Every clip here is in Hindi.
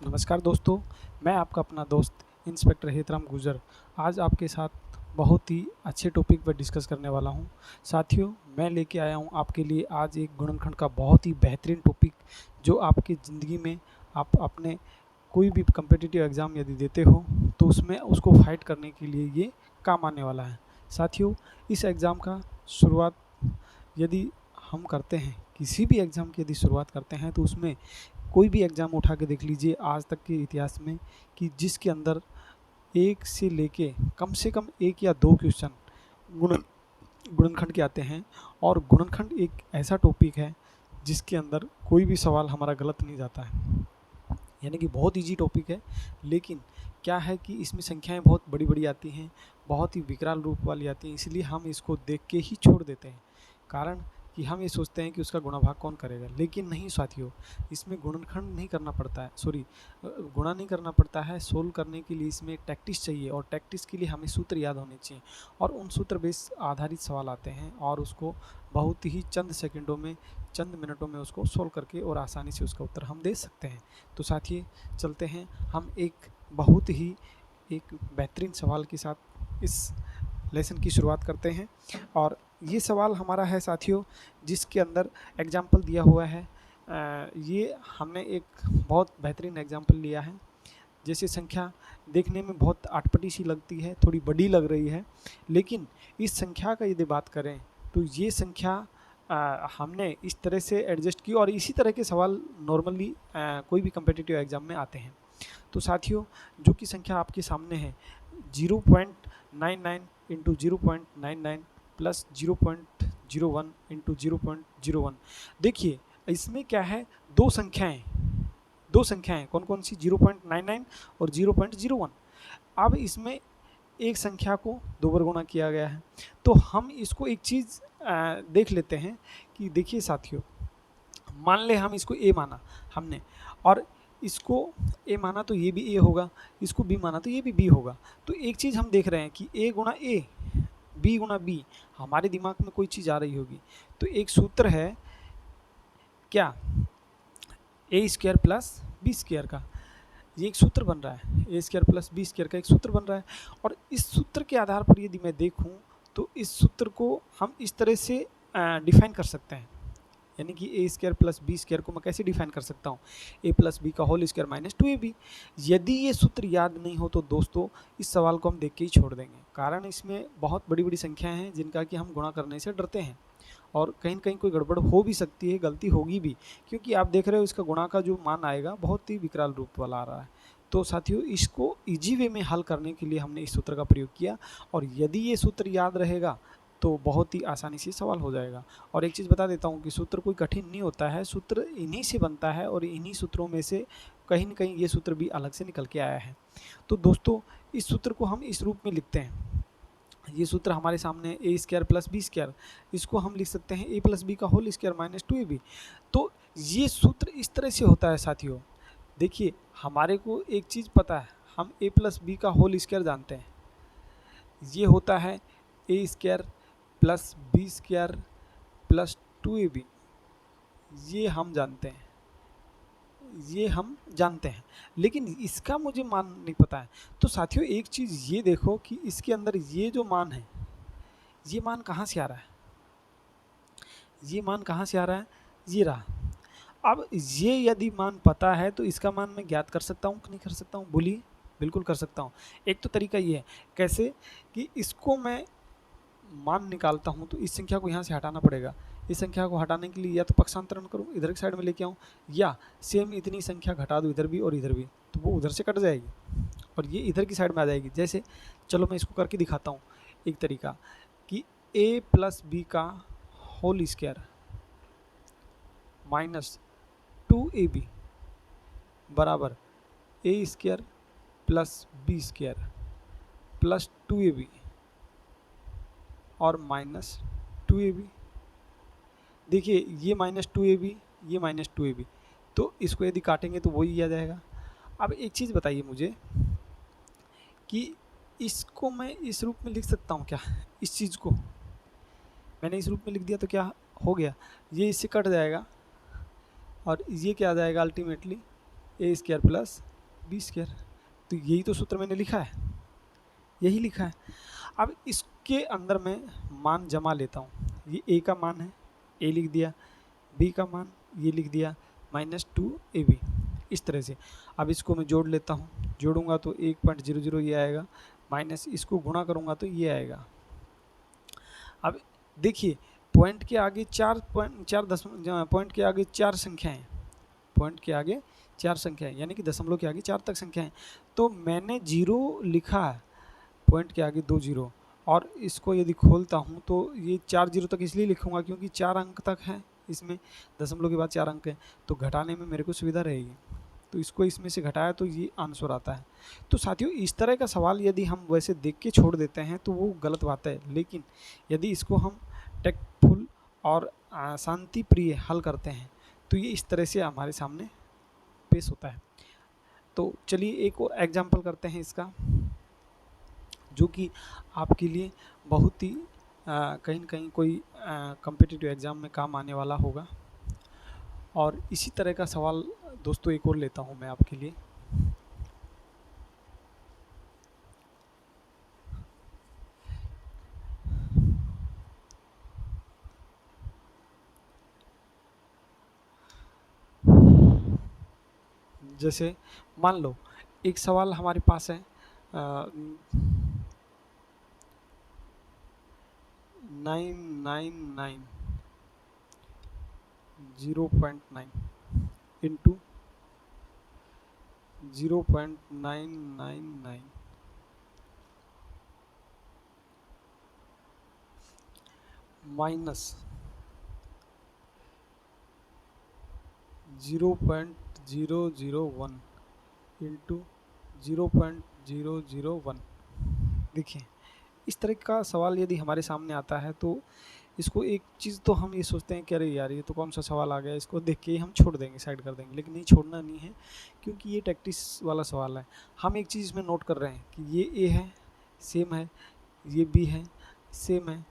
नमस्कार दोस्तों, मैं आपका अपना दोस्त इंस्पेक्टर हेतराम गुर्जर आज आपके साथ बहुत ही अच्छे टॉपिक पर डिस्कस करने वाला हूं। साथियों, मैं लेके आया हूं आपके लिए आज एक गुणनखंड का बहुत ही बेहतरीन टॉपिक जो आपकी ज़िंदगी में आप अपने कोई भी कम्पिटिटिव एग्ज़ाम यदि देते हो तो उसमें उसको फाइट करने के लिए ये काम आने वाला है। साथियों, इस एग्ज़ाम का शुरुआत यदि हम करते हैं, किसी भी एग्ज़ाम की यदि शुरुआत करते हैं तो उसमें कोई भी एग्ज़ाम उठा के देख लीजिए आज तक के इतिहास में कि जिसके अंदर एक से लेके कम से कम एक या दो क्वेश्चन गुणन गुणनखंड के आते हैं। और गुणनखंड एक ऐसा टॉपिक है जिसके अंदर कोई भी सवाल हमारा गलत नहीं जाता है, यानी कि बहुत इजी टॉपिक है। लेकिन क्या है कि इसमें संख्याएं बहुत बड़ी बड़ी आती हैं, बहुत ही विकराल रूप वाली आती हैं, इसलिए हम इसको देख के ही छोड़ देते हैं। कारण कि हम ये सोचते हैं कि उसका गुणा भाग कौन करेगा, लेकिन नहीं साथियों, इसमें गुणनखंड नहीं करना पड़ता है, सॉरी गुणा नहीं करना पड़ता है। सोल्व करने के लिए इसमें टैक्टिस चाहिए और टैक्टिस के लिए हमें सूत्र याद होने चाहिए और उन सूत्र बेस आधारित सवाल आते हैं और उसको बहुत ही चंद सेकंडों में, चंद मिनटों में उसको सोल्व करके और आसानी से उसका उत्तर हम दे सकते हैं। तो साथियों, चलते हैं हम एक बहुत ही एक बेहतरीन सवाल के साथ इस लेसन की शुरुआत करते हैं। और ये सवाल हमारा है साथियों जिसके अंदर एग्जाम्पल दिया हुआ है। ये हमने एक बहुत बेहतरीन एग्जाम्पल लिया है। जैसे संख्या देखने में बहुत अटपटी सी लगती है, थोड़ी बड़ी लग रही है, लेकिन इस संख्या का यदि बात करें तो ये संख्या हमने इस तरह से एडजस्ट की और इसी तरह के सवाल नॉर्मली कोई भी कम्पिटिटिव एग्ज़ाम में आते हैं। तो साथियों, जो कि संख्या आपके सामने है 0.99 इंटू 0.99 प्लस 0.01 इंटू 0.01। देखिए इसमें क्या है, दो संख्याएं कौन कौन सी, 0.99 और 0.01। अब इसमें एक संख्या को दो बार गुणा किया गया है, तो हम इसको एक चीज़ देख लेते हैं कि देखिए साथियों, मान ले हम इसको ए माना हमने और इसको ए माना तो ये भी ए होगा, इसको बी माना तो ये भी बी होगा। तो एक चीज़ हम देख रहे हैं कि ए गुणा ए, बी गुणा बी, हमारे दिमाग में कोई चीज़ आ रही होगी। तो एक सूत्र है क्या, ए स्क्वायर प्लस बी स्क्वायर का, ये एक सूत्र बन रहा है, A square plus B square का एक सूत्र बन रहा है। और इस सूत्र के आधार पर यदि मैं देखूं तो इस सूत्र को हम इस तरह से डिफाइन कर सकते हैं, यानी कि ए स्क्वायर प्लस बी स्क्वायर को मैं कैसे डिफाइन कर सकता हूँ, ए प्लस बी का होल स्क्वायर माइनस 2ab। यदि ये सूत्र याद नहीं हो तो दोस्तों इस सवाल को हम देख के ही छोड़ देंगे, कारण इसमें बहुत बड़ी बड़ी संख्याएं हैं जिनका कि हम गुणा करने से डरते हैं और कहीं न कहीं कोई गड़बड़ हो भी सकती है, गलती होगी भी, क्योंकि आप देख रहे हो इसका गुणा का जो मान आएगा बहुत ही विकराल रूप वाला आ रहा है। तो साथियों, इसको ईजी वे में हल करने के लिए हमने इस सूत्र का प्रयोग किया और यदि ये सूत्र याद रहेगा तो बहुत ही आसानी से सवाल हो जाएगा। और एक चीज़ बता देता हूँ कि सूत्र कोई कठिन नहीं होता है, सूत्र इन्हीं से बनता है और इन्हीं सूत्रों में से कहीं न कहीं ये सूत्र भी अलग से निकल के आया है। तो दोस्तों, इस सूत्र को हम इस रूप में लिखते हैं, ये सूत्र हमारे सामने ए स्क्वायर प्लस बी स्क्वायर, इसको हम लिख सकते हैं ए प्लस बी का होल स्क्वायर माइनस 2ab। तो ये सूत्र इस तरह से होता है साथियों। देखिए, हमारे को एक चीज़ पता है, हम ए प्लस बी का होल स्क्वायर जानते हैं, ये होता है A square plus B square plus 2ab, ये हम जानते हैं, ये हम जानते हैं, लेकिन इसका मुझे मान नहीं पता है। तो साथियों, एक चीज़ ये देखो कि इसके अंदर ये जो मान है, ये मान कहाँ से आ रहा है, ये मान कहाँ से आ रहा है, ये रहा। अब ये यदि मान पता है तो इसका मान मैं ज्ञात कर सकता हूँ कि नहीं कर सकता हूँ, बोलिए। बिल्कुल कर सकता हूँ। एक तो तरीका ये है, कैसे कि इसको मैं मान निकालता हूँ तो इस संख्या को यहाँ से हटाना पड़ेगा। इस संख्या को हटाने के लिए या तो पक्षांतरण करूँ, इधर की साइड में लेके आऊँ, या सेम इतनी संख्या घटा दूँ इधर भी और इधर भी, तो वो उधर से कट जाएगी और ये इधर की साइड में आ जाएगी। जैसे चलो मैं इसको करके दिखाता हूँ एक तरीका कि a प्लस बी का होल स्क्वायर माइनस 2ab बराबर A square plus B square plus 2ab और माइनस 2ab। देखिए, ये माइनस 2ab, ये माइनस 2ab, तो इसको यदि काटेंगे तो वही आ जाएगा। अब एक चीज़ बताइए मुझे कि इसको मैं इस रूप में लिख सकता हूँ क्या, इस चीज़ को मैंने इस रूप में लिख दिया तो क्या हो गया, ये इससे कट जाएगा और ये क्या आ जाएगा अल्टीमेटली, ए स्क्वायर प्लस बी स्क्वायर। तो यही तो सूत्र मैंने लिखा है, यही लिखा है। अब इसके अंदर मैं मान जमा लेता हूँ। ये ए का मान है, ए लिख दिया, बी का मान ये लिख दिया, -2ab, इस तरह से। अब इसको मैं जोड़ लेता हूँ, जोड़ूंगा तो 1.00 ये आएगा, माइनस इसको गुणा करूँगा तो ये आएगा। अब देखिए पॉइंट के आगे पॉइंट के आगे 4 संख्याएं, पॉइंट के आगे 4 संख्याएं, यानी कि दशमलव के आगे 4 तक संख्याएं। तो मैंने 0 लिखा है, पॉइंट के आगे 2 0, और इसको यदि खोलता हूँ तो ये 4 0 तक इसलिए लिखूंगा क्योंकि 4 अंक तक है, इसमें दशमलव के बाद 4 अंक है, तो घटाने में मेरे को सुविधा रहेगी। तो इसको इसमें से घटाया तो ये आंसर आता है। तो साथियों इस तरह का सवाल यदि हम वैसे देख के छोड़ देते हैं तो वो गलत बात है, लेकिन यदि इसको हम टेक्टफुल और शांति प्रिय हल करते हैं तो ये इस तरह से हमारे सामने पेश होता है। तो चलिए एक और एग्जाम्पल करते हैं इसका, जो कि आपके लिए बहुत ही कहीं न कहीं कोई कॉम्पिटिटिव एग्ज़ाम में काम आने वाला होगा। और इसी तरह का सवाल दोस्तों एक और लेता हूँ मैं आपके लिए। जैसे मान लो एक सवाल हमारे पास है 999 0.9 इंटू 0.999 माइनस 0.001 इंटू 0.001। देखिए इस तरह का सवाल यदि हमारे सामने आता है तो इसको एक चीज़ तो हम ये सोचते हैं कि अरे यार ये तो कौन सा सवाल आ गया, इसको देख के ही हम छोड़ देंगे, साइड कर देंगे। लेकिन नहीं, छोड़ना नहीं है, क्योंकि ये प्रैक्टिस वाला सवाल है। हम एक चीज़ इसमें नोट कर रहे हैं कि ये ए है, सेम है, ये बी है, सेम है,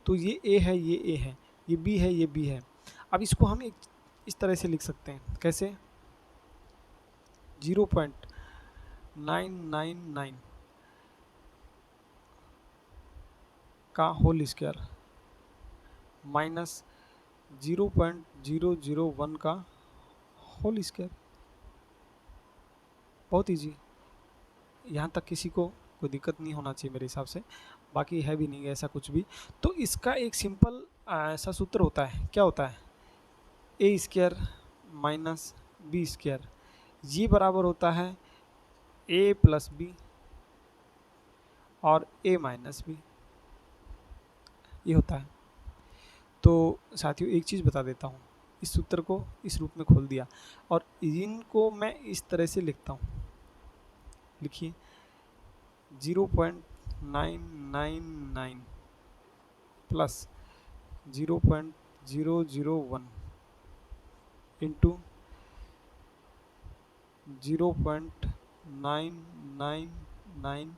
तो ये ए है, ये ए है, ये बी है, ये बी है। अब इसको हम एक इस तरह से लिख सकते हैं, कैसे? 0.999 का होल स्क्वायर माइनस 0.001 का होल स्क्वायर। बहुत ईजी, यहाँ तक किसी को कोई दिक्कत नहीं होना चाहिए मेरे हिसाब से, बाकी है भी नहीं ऐसा कुछ भी। तो इसका एक सिंपल ऐसा सूत्र होता है, क्या होता है? A square minus B square, ये बराबर होता है ए प्लस बी और ए माइनस बी, ये होता है। तो साथियों एक चीज़ बता देता हूँ, इस सूत्र को इस रूप में खोल दिया और इनको मैं इस तरह से लिखता हूँ। लिखिए 0.999 प्लस 0.001 इंटू 0.999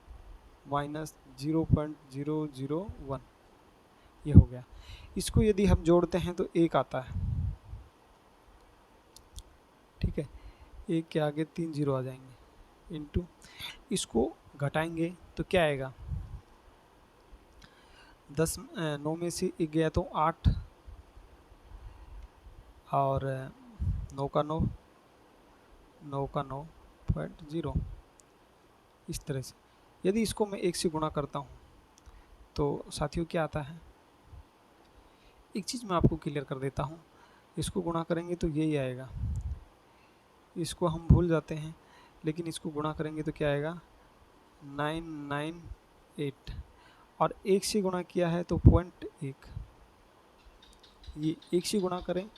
माइनस 0.001, ये हो गया। इसको यदि हम जोड़ते हैं तो एक आता है, ठीक है, एक के आगे 3 जीरो आ जाएंगे, इंटू इसको घटाएंगे तो क्या आएगा? 9 में से 1 गया तो 8 और 9 का 9, 9 का 9.0, इस तरह से। यदि इसको मैं 1 से गुणा करता हूँ तो साथियों क्या आता है? एक चीज़ मैं आपको क्लियर कर देता हूँ, इसको गुणा करेंगे तो यही आएगा। इसको हम भूल जाते हैं, लेकिन इसको गुणा करेंगे तो क्या आएगा? 998, और 1 से गुणा किया है तो 0.1। ये 1 से गुणा करें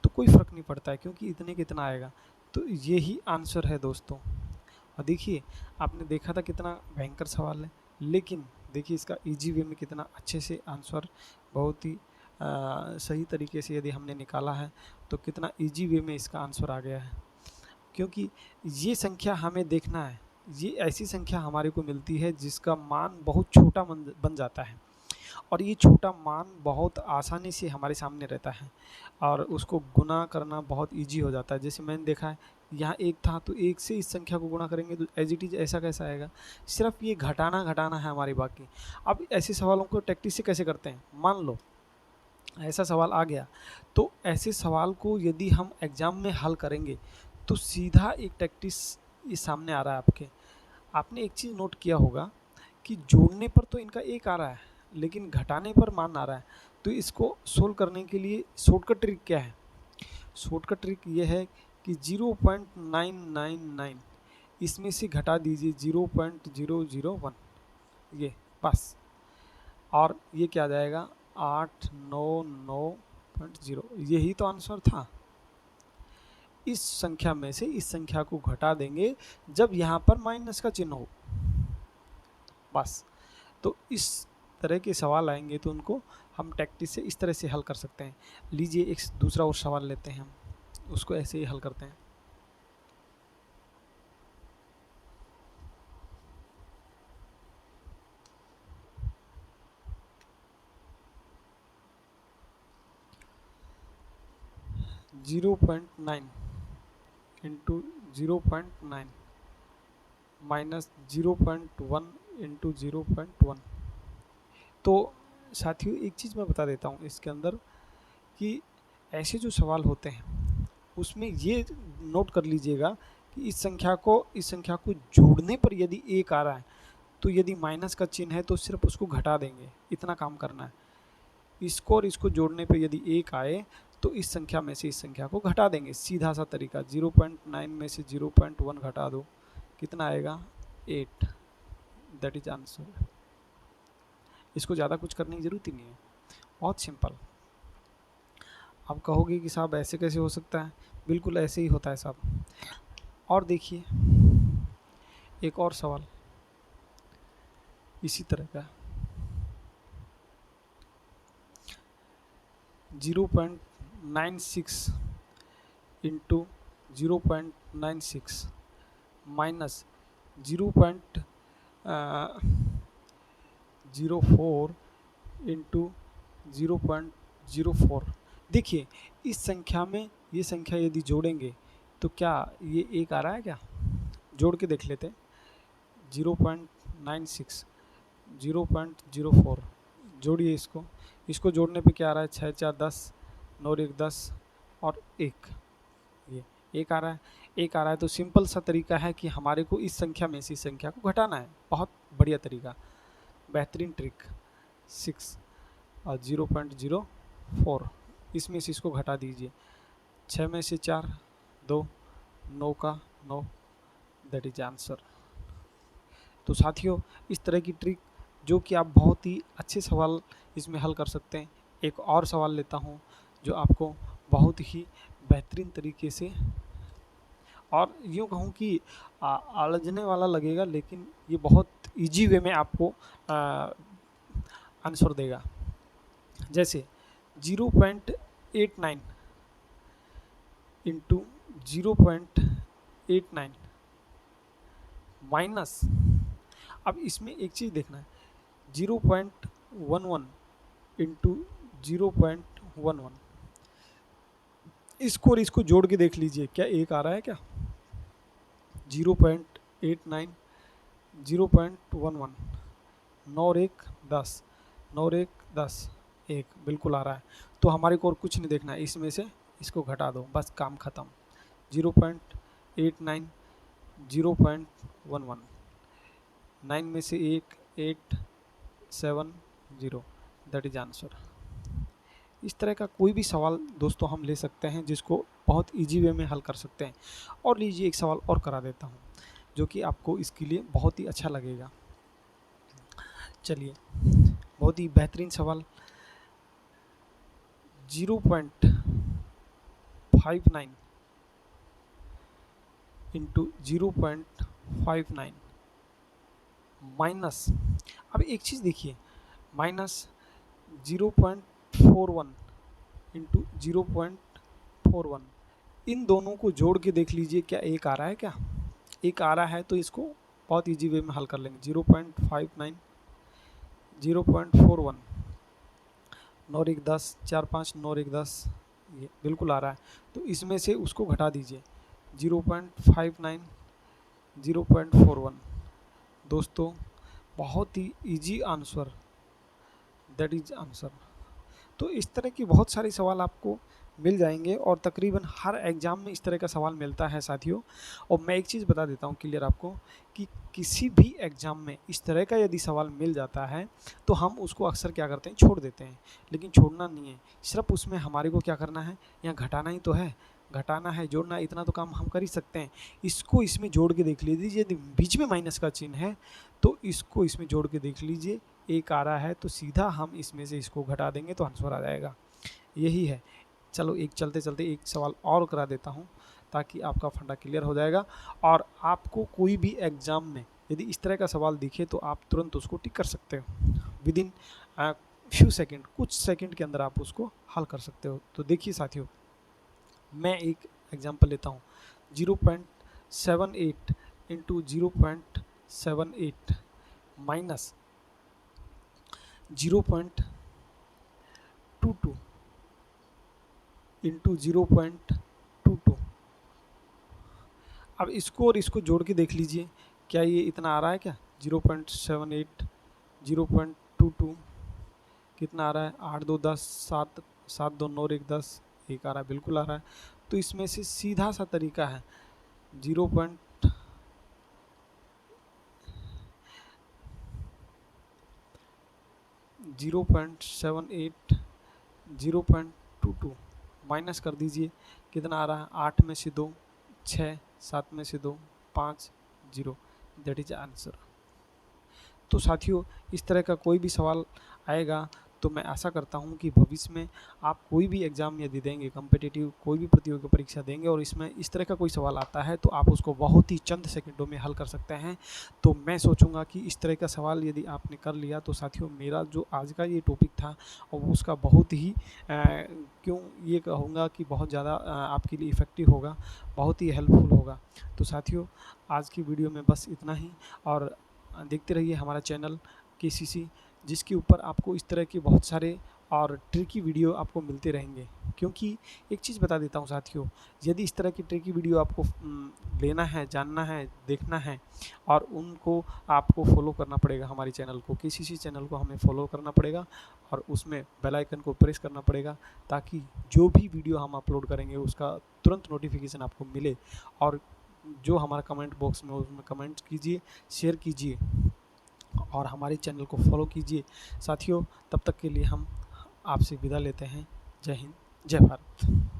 तो कोई फ़र्क नहीं पड़ता है, क्योंकि इतने कितना आएगा। तो यही आंसर है दोस्तों। और देखिए आपने देखा था कितना भयंकर सवाल है, लेकिन देखिए इसका इजी वे में कितना अच्छे से आंसर, बहुत ही सही तरीके से यदि हमने निकाला है तो कितना इजी वे में इसका आंसर आ गया है। क्योंकि ये संख्या हमें देखना है, ये ऐसी संख्या हमारे को मिलती है जिसका मान बहुत छोटा बन जाता है, और ये छोटा मान बहुत आसानी से हमारे सामने रहता है और उसको गुना करना बहुत इजी हो जाता है। जैसे मैंने देखा है यहाँ 1 था तो 1 से इस संख्या को गुणा करेंगे तो एज इट इज ऐसा कैसा आएगा। सिर्फ ये घटाना घटाना है हमारी बाकी। अब ऐसे सवालों को टैक्टिस से कैसे करते हैं, मान लो ऐसा सवाल आ गया तो ऐसे सवाल को यदि हम एग्जाम में हल करेंगे तो सीधा एक टैक्टिस ये सामने आ रहा है आपके। आपने एक चीज़ नोट किया होगा कि जोड़ने पर तो इनका 1 आ रहा है लेकिन घटाने पर मान आ रहा है। तो इसको सोल्व करने के लिए शॉर्टकट ट्रिक क्या है, शॉर्टकट ट्रिक ये है कि 0.999 इसमें से घटा दीजिए 0.001, ये बस, और ये क्या आ जाएगा 899.0, यही तो आंसर था। इस संख्या में से इस संख्या को घटा देंगे जब यहाँ पर माइनस का चिन्ह हो, बस। तो इस तरह के सवाल आएंगे तो उनको हम टैक्टिस से इस तरह से हल कर सकते हैं। लीजिए एक दूसरा और सवाल लेते हैं, हम उसको ऐसे ही हल करते हैं। (0.9 इंटू 0.9 माइनस 0.1 इंटू 0.1। तो साथियों एक चीज़ मैं बता देता हूँ इसके अंदर कि ऐसे जो सवाल होते हैं उसमें ये नोट कर लीजिएगा कि इस संख्या को जोड़ने पर यदि 1 आ रहा है तो यदि माइनस का चिन्ह है तो सिर्फ उसको घटा देंगे, इतना काम करना है। इसको और इसको जोड़ने पर यदि 1 आए तो इस संख्या में से इस संख्या को घटा देंगे, सीधा सा तरीका। 0.9 में से 0.1 घटा दो, कितना आएगा 8, दैट इज आंसर। इसको ज़्यादा कुछ करने की ज़रूरत ही नहीं है, बहुत सिंपल। आप कहोगे कि साहब ऐसे कैसे हो सकता है, बिल्कुल ऐसे ही होता है साहब। और देखिए एक और सवाल इसी तरह का, 0.96 इंटू 0.96 माइनस 0.04 इंटू 0.04। देखिए इस संख्या में ये संख्या यदि जोड़ेंगे तो क्या ये 1 आ रहा है क्या, जोड़ के देख लेते हैं। 0.96 0.04 जोड़िए इसको जोड़ने पे क्या आ रहा है, 6 4 10 9 1 10 और 1, ये 1 आ रहा है। 1 आ रहा है तो सिंपल सा तरीका है कि हमारे को इस संख्या में से इस संख्या को घटाना है, बहुत बढ़िया तरीका, बेहतरीन ट्रिक। 6 और 0.04 इसमें से इसको घटा दीजिए, 6 में से 4 2 9 का 9, दैट इज आंसर। तो साथियों इस तरह की ट्रिक जो कि आप बहुत ही अच्छे सवाल इसमें हल कर सकते हैं। एक और सवाल लेता हूँ जो आपको बहुत ही बेहतरीन तरीके से, और यूँ कहूँ कि आलझने वाला लगेगा लेकिन ये बहुत इजी वे में आपको आंसर देगा। जैसे 0.89 इंटू 0.89 माइनस, अब इसमें एक चीज़ देखना है, 0.11 इंटू 0.11, इसको और इसको जोड़ के देख लीजिए क्या 1 आ रहा है क्या। 0.89 0.11 9 और 1 10 9 और 1 10 1, बिल्कुल आ रहा है। तो हमारे को और कुछ नहीं देखना है, इसमें से इसको घटा दो, बस काम ख़त्म। 0.89 0.11 9 में से 1 8 7 0, दैट इज आंसर। इस तरह का कोई भी सवाल दोस्तों हम ले सकते हैं जिसको बहुत इजी वे में हल कर सकते हैं। और लीजिए एक सवाल और करा देता हूँ जो कि आपको इसके लिए बहुत ही अच्छा लगेगा। चलिए बहुत ही बेहतरीन सवाल, 0.59 इंटू 0.59 माइनस, अब एक चीज़ देखिए, माइनस 0.41 इंटू 0.41, इन दोनों को जोड़ के देख लीजिए क्या 1 आ रहा है क्या। 1 आ रहा है तो इसको बहुत इजी वे में हल कर लेंगे। 0.59 0.41 9 और 1 10 4 5 9 और 1 10, ये बिल्कुल आ रहा है। तो इसमें से उसको घटा दीजिए, 0.59, 0.41। दोस्तों बहुत ही easy answer, that is answer. तो इस तरह की बहुत सारे सवाल आपको मिल जाएंगे और तकरीबन हर एग्ज़ाम में इस तरह का सवाल मिलता है साथियों। और मैं एक चीज़ बता देता हूँ क्लियर आपको कि किसी भी एग्ज़ाम में इस तरह का यदि सवाल मिल जाता है तो हम उसको अक्सर क्या करते हैं, छोड़ देते हैं। लेकिन छोड़ना नहीं है, सिर्फ उसमें हमारे को क्या करना है, यहाँ घटाना ही तो है, घटाना है, जोड़ना है, इतना तो काम हम कर ही सकते हैं। इसको इसमें जोड़ के देख लीजिए, यदि बीच में माइनस का चिन्ह है तो इसको इसमें जोड़ के देख लीजिए, एक आ रहा है तो सीधा हम इसमें से इसको घटा देंगे तो आंसर आ जाएगा। यही है। चलो एक चलते चलते एक सवाल और करा देता हूँ ताकि आपका फंडा क्लियर हो जाएगा। और आपको कोई भी एग्ज़ाम में यदि इस तरह का सवाल दिखे तो आप तुरंत उसको टिक कर सकते हो, विद इन फ्यू सेकेंड, कुछ सेकेंड के अंदर आप उसको हल कर सकते हो। तो देखिए साथियों, मैं एक एग्जांपल लेता हूँ, 0.78 इंटू 0.78 माइनस 0.22 इंटू 0.22। अब इसको और इसको जोड़ के देख लीजिए, क्या ये इतना आ रहा है क्या, 0.78 0.22 कितना आ रहा है, 8 2 10 7 7 2 9 1 10, एक आ रहा है, बिल्कुल आ रहा है। तो इसमें से सीधा सा तरीका है 0.78 0.22 माइनस कर दीजिए, कितना आ रहा है, 8 में से 2 6, 7 में से 2 5, 0, दैट इज आंसर। तो साथियों इस तरह का कोई भी सवाल आएगा तो मैं आशा करता हूं कि भविष्य में आप कोई भी एग्ज़ाम यदि देंगे, कम्पिटिटिव कोई भी प्रतियोगी परीक्षा देंगे और इसमें इस तरह का कोई सवाल आता है तो आप उसको बहुत ही चंद सेकंडों में हल कर सकते हैं। तो मैं सोचूंगा कि इस तरह का सवाल यदि आपने कर लिया तो साथियों मेरा जो आज का ये टॉपिक था और उसका बहुत ही क्यों ये कहूँगा कि बहुत ज़्यादा आपके लिए इफ़ेक्टिव होगा, बहुत ही हेल्पफुल होगा। तो साथियों आज की वीडियो में बस इतना ही, और देखते रहिए हमारा चैनल KCC, जिसके ऊपर आपको इस तरह के बहुत सारे और ट्रिकी वीडियो आपको मिलते रहेंगे। क्योंकि एक चीज़ बता देता हूँ साथियों, यदि इस तरह की ट्रिकी वीडियो आपको लेना है, जानना है, देखना है और उनको आपको फॉलो करना पड़ेगा, हमारे चैनल को, KCC चैनल को हमें फॉलो करना पड़ेगा और उसमें बेल आइकन को प्रेस करना पड़ेगा ताकि जो भी वीडियो हम अपलोड करेंगे उसका तुरंत नोटिफिकेशन आपको मिले। और जो हमारा कमेंट बॉक्स में उसमें कमेंट कीजिए, शेयर कीजिए और हमारे चैनल को फॉलो कीजिए। साथियों तब तक के लिए हम आपसे विदा लेते हैं। जय हिंद, जय भारत।